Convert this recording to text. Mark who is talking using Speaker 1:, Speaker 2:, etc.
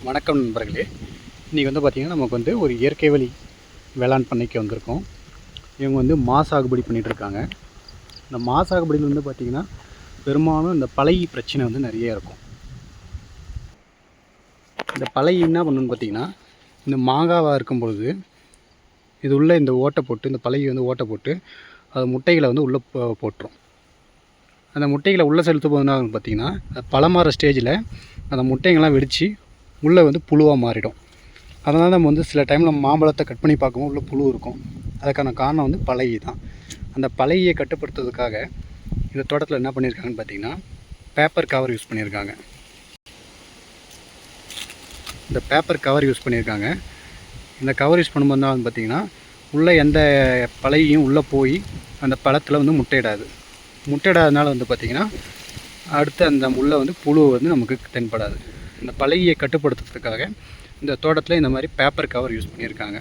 Speaker 1: வணக்கம் நண்பர்களே. இன்றைக்கி வந்து பார்த்திங்கன்னா நமக்கு வந்து ஒரு இயற்கை வழி வேளாண் பண்ணைக்கு வந்திருக்கோம். இவங்க வந்து சாகுபடி பண்ணிகிட்ருக்காங்க. இந்த சாகுபடியில் வந்து பார்த்திங்கன்னா பெரும்பாலும் இந்த பழகி பிரச்சனை வந்து நிறைய இருக்கும். இந்த பழகி என்ன பண்ணணுன்னு பார்த்திங்கன்னா, இந்த மாங்காவாக இருக்கும் பொழுது இது உள்ளே இந்த ஓட்டை போட்டு, இந்த பழகி வந்து ஓட்டை போட்டு அது முட்டைகளை வந்து உள்ளே போட்டுரும். அந்த முட்டைகளை உள்ளே செலுத்தும் போது என்ன பார்த்திங்கன்னா, பழமாற ஸ்டேஜில் அந்த முட்டைங்கள்லாம் வெடித்து உள்ளே வந்து புழுவாக மாறிடும். அதனால் நம்ம வந்து சில டைமில் மாம்பழத்தை கட் பண்ணி பார்க்கும்போது உள்ளே புழு இருக்கும். அதுக்கான காரணம் வந்து பழகி தான். அந்த பழகியை கட்டுப்படுத்துறதுக்காக இந்த தோட்டத்தில் என்ன பண்ணியிருக்காங்கன்னு பார்த்தீங்கன்னா, பேப்பர் கவர் யூஸ் பண்ணியிருக்காங்க. இந்த பேப்பர் கவர் யூஸ் பண்ணியிருக்காங்க. இந்த கவர் யூஸ் பண்ணும்போது தான் வந்து பார்த்திங்கன்னா, உள்ளே எந்த பழகியும் உள்ளே போய் அந்த பழத்தில் வந்து முட்டையிடாது. முட்டையிடாதனால வந்து பார்த்திங்கன்னா, அடுத்து அந்த உள்ளே வந்து புழு வந்து நமக்கு தென்படாது. இந்த பழகியை கட்டுப்படுத்துறதுக்காக இந்த தோட்டத்தில் இந்த மாதிரி பேப்பர் கவர் யூஸ் பண்ணியிருக்காங்க.